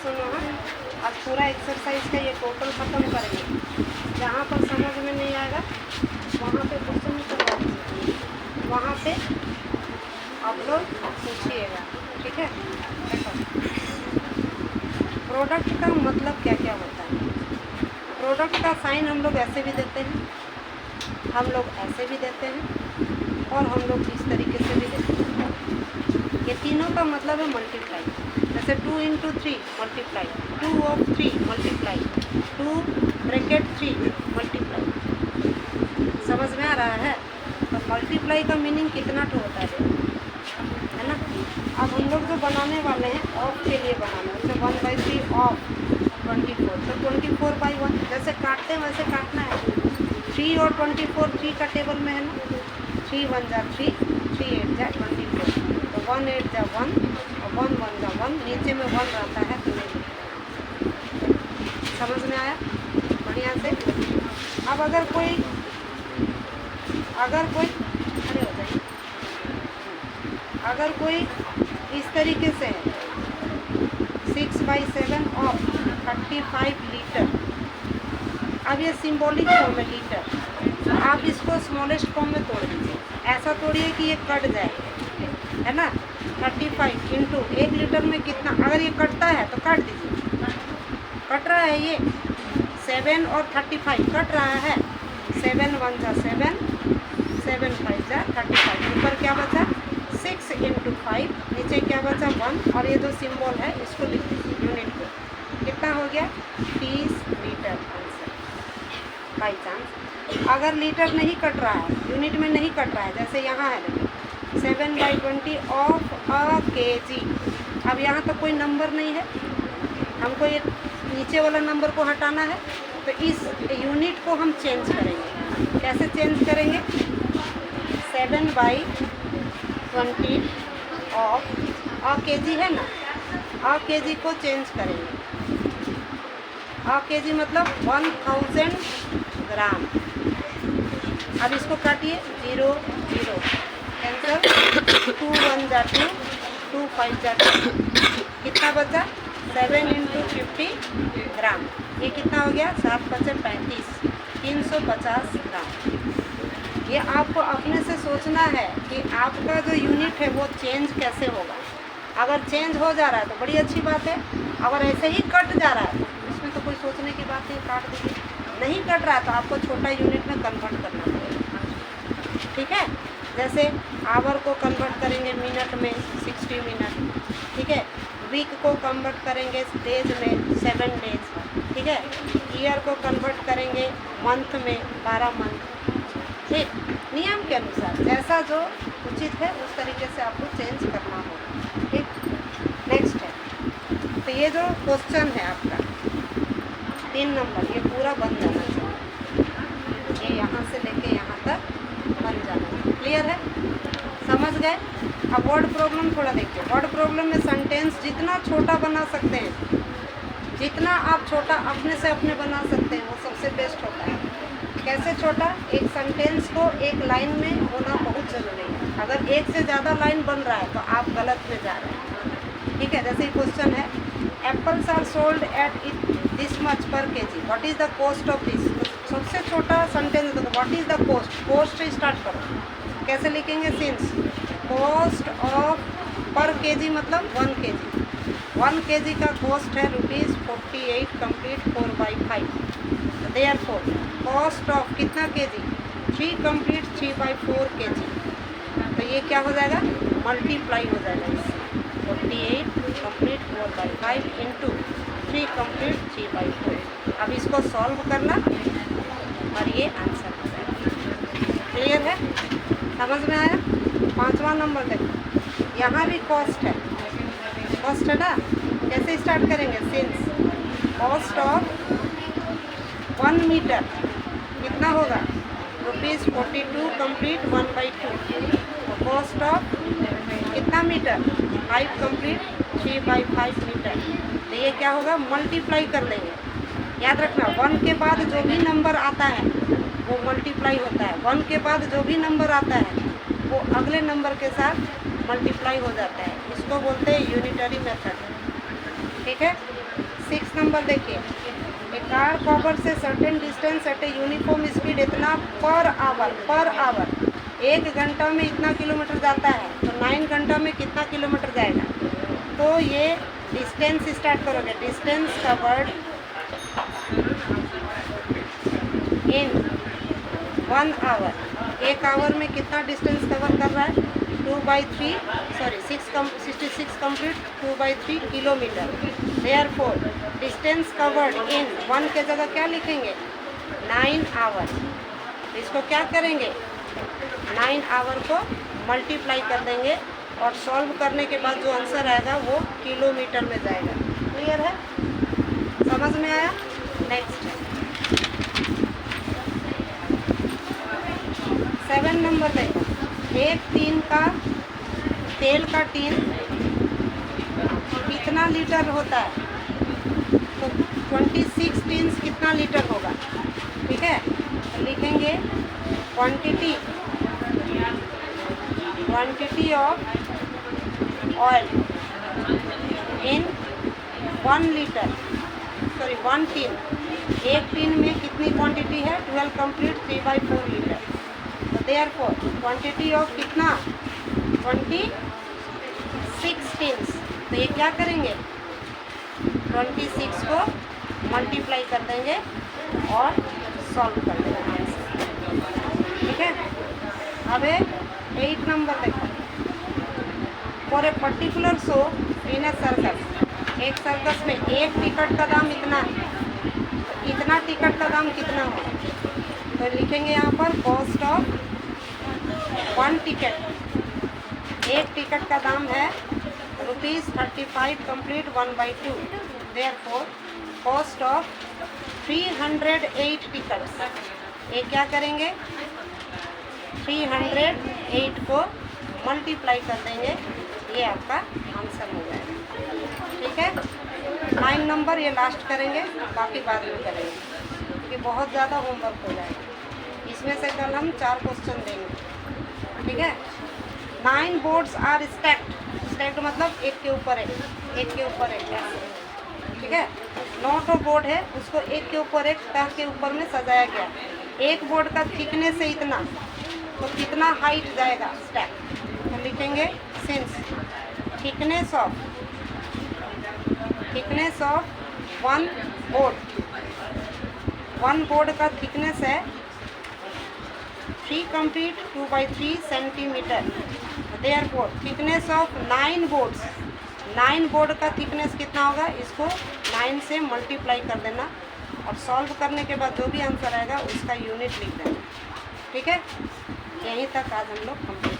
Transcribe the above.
सुनो। हाँ, आज पूरा एक्सरसाइज का ये टोटल ख़त्म करेंगे। जहाँ पर समझ में नहीं आएगा वहाँ पे क्वेश्चन करवा दीजिए, वहाँ पे आप लोग पूछिएगा, ठीक है। देखो, प्रोडक्ट का मतलब क्या क्या होता है। प्रोडक्ट का साइन हम लोग ऐसे भी देते हैं, हम लोग ऐसे भी देते हैं और हम लोग इस तरीके से भी देते हैं। ये तीनों का मतलब है मल्टीप्लाई। जैसे 2 × 3 multiply, 2 of 3 multiply, 2 bracket 3 multiply. समझ में आ रहा है। तो मल्टीप्लाई का मीनिंग कितना तो होता है ना। अब हम लोग जो बनाने वाले हैं ऑफ के लिए बनाना है। जैसे 1/3 ऑफ 24, तो 24/1 जैसे काटते हैं वैसे काटना है। 3 और 24 3 का टेबल में है ना। 3 1 जा 3, 3 8 जा 24, तो 1 8 जा 1 और 1 1 जा 1, नीचे में 1 रहता है तो नहीं लिखना। समझ में आया बढ़िया से। अब अगर कोई खड़े हो जाइए। अगर कोई इस तरीके से है 6/7 ऑफ 35 लीटर। अब ये सिंबॉलिक फॉर्म है लीटर, आप इसको स्मॉलेस्ट फॉर्म में तोड़ दीजिए। ऐसा तोड़िए कि ये कट जाए, है ना। 35 इंटू 1 लीटर में कितना, अगर ये कटता है तो काट दीजिए। कट रहा है ये 7 और 35 कट रहा है। 7 1 जा 7, 7 5 जा 35। ऊपर क्या बचा 6 × 5, नीचे क्या बचा 1, और ये जो सिंबल है इसको लिख दीजिए यूनिट को। कितना हो गया 30 लीटर आंसर बाई चांस। अगर लीटर नहीं कट रहा है, यूनिट में नहीं कट रहा है, जैसे यहाँ है देखिए 7/20 ऑफ अ kg। अब यहाँ तो कोई नंबर नहीं है, हमको ये नीचे वाला नंबर को हटाना है, तो इस यूनिट को हम चेंज करेंगे। कैसे चेंज करेंगे 7/20 ऑफ अ kg है ना, अ kg को चेंज करेंगे। अ kg मतलब 1000 ग्राम। अब इसको काटिए 0 0 कैंसर, 2 1 जा 2, 2 5 जा 2, कितना बचा 7 × 50 ग्राम। ये कितना हो गया 7 × 5 35, 350 ग्राम। ये आपको अपने से सोचना है कि आपका जो यूनिट है वो चेंज कैसे होगा। अगर चेंज हो जा रहा है तो बड़ी अच्छी बात है, अगर ऐसे ही कट जा रहा है तो इसमें तो कोई सोचने की बात नहीं, काट दीजिए। नहीं कट रहा तो आपको छोटा यूनिट में कन्वर्ट करना पड़ेगा, ठीक है। जैसे आवर को कन्वर्ट करेंगे मिनट में 60 मिनट, ठीक है। वीक को कन्वर्ट करेंगे डेज में 7 डेज, ठीक है। ईयर को कन्वर्ट करेंगे मंथ में 12 मंथ, ठीक। नियम के अनुसार जैसा जो उचित है उस तरीके से आपको चेंज करना होगा, ठीक। नेक्स्ट है, तो ये जो क्वेश्चन है आपका 3 नंबर, ये पूरा बन जाना चाहिए। ये यहाँ से लेके यहाँ तक बन जाना चाहिए। क्लियर है, समझ गए। अब वर्ड प्रॉब्लम थोड़ा देखिए। वर्ड प्रॉब्लम में सेंटेंस जितना छोटा बना सकते हैं, जितना आप छोटा अपने से अपने बना सकते हैं वो सबसे बेस्ट होता है। कैसे छोटा, एक सेंटेंस को एक लाइन में होना बहुत ज़रूरी है। अगर एक से ज़्यादा लाइन बन रहा है तो आप गलत में जा रहे हैं, ठीक है। जैसे क्वेश्चन है apples are sold at this much per kg, what is the cost of this. सबसे छोटा सेंटेंस देखो, what is the cost, cost से स्टार्ट करो। कैसे लिखेंगे since cost of per kg मतलब 1 kg। 1 kg का कॉस्ट है ₹48, कंप्लीट 4/5। देयरफॉर कॉस्ट ऑफ कितना kg 3 कंप्लीट 3/4 kg। तो ये क्या हो जाएगा मल्टीप्लाई हो जाएगा इससे 48 कंप्लीट 4/5 इंटू 3 कंप्लीट 3/4। अब इसको सॉल्व करना और ये आंसर हो जाएगा। क्लियर है, समझ में आया। 5वां नंबर देखो, यहाँ भी कॉस्ट है, कॉस्ट है ना। कैसे स्टार्ट करेंगे सिंस कॉस्ट ऑफ 1 मीटर कितना होगा ₹42 कंप्लीट 1/2। तो कॉस्ट ऑफ कितना मीटर 5 कंप्लीट 3/5 मीटर। तो ये क्या होगा मल्टीप्लाई कर देंगे। याद रखना 1 के बाद जो भी नंबर आता है वो मल्टीप्लाई होता है। 1 के बाद जो भी नंबर आता है वो अगले नंबर के साथ मल्टीप्लाई हो जाता है। इसको बोलते हैं यूनिटरी मेथड, ठीक है। 6 नंबर देखिए, ए कार कवर्स से certain distance at a uniform speed इतना पर आवर 1 घंटा में इतना किलोमीटर जाता है, तो 9 घंटा में कितना किलोमीटर जाएगा। तो ये डिस्टेंस स्टार्ट करोगे, distance covered in 1 hour, 1 hour में कितना डिस्टेंस कवर कर रहा है, 66 complete 2/3 kilometre. Therefore distance covered in 1 के जगह क्या लिखेंगे, 9 आवर। इसको क्या करेंगे, 9 आवर को मल्टीप्लाई कर देंगे और सॉल्व करने के बाद जो आंसर आएगा वो किलोमीटर में जाएगा। क्लियर है, समझ में आया। नेक्स्ट 7 नंबर देखो, एक टीन का तेल का टीन कितना लीटर होता है, तो 26 टीन्स कितना लीटर होगा। ठीक है, तो लिखेंगे quantity of oil in 1 tin. एक टीन में कितनी क्वांटिटी है, 12 कंप्लीट 3/4 लीटर। तो देयरफॉर क्वांटिटी ऑफ कितना, 26 टीन्स। तो ये क्या करेंगे, 26 को मल्टीप्लाई कर देंगे और सॉल्व कर देंगे आंसर। ठीक है, अब 8 नंबर देखो, for a particular show in A circus, एक सर्कस में एक टिकट का दाम इतना है, तो इतना टिकट का दाम कितना होगा। तो लिखेंगे यहाँ पर कॉस्ट ऑफ 1 टिकट, एक टिकट का दाम है ₹35 complete 1/2। Therefore cost of 308 tickets, ये क्या करेंगे, 308 को मल्टीप्लाई कर देंगे, ये आपका आंसर हो जाएगा। ठीक है, 9 नंबर ये लास्ट करेंगे, बाकी बाद में करेंगे क्योंकि बहुत ज़्यादा होमवर्क हो जाएगा। इसमें से कल हम 4 क्वेश्चन देंगे। ठीक है, 9 बोर्ड्स आर स्टैक्ड मतलब एक के ऊपर एक ऐसे। ठीक है, 9 बोर्ड है, उसको एक के ऊपर एक तह के ऊपर में सजाया गया। एक बोर्ड का थिकनेस है इतना, तो कितना हाइट जाएगा स्टैक। तो लिखेंगे सिंस थिकनेस ऑफ 1 बोर्ड का थिकनेस है 3 complete 2/3 centimetre. Therefore thickness of 9 board का थिकनेस कितना होगा, इसको 9 से मल्टीप्लाई कर देना और सॉल्व करने के बाद जो भी आंसर आएगा उसका यूनिट लिख देना। ठीक है, यहीं तक आज हम लोग कंप्लीट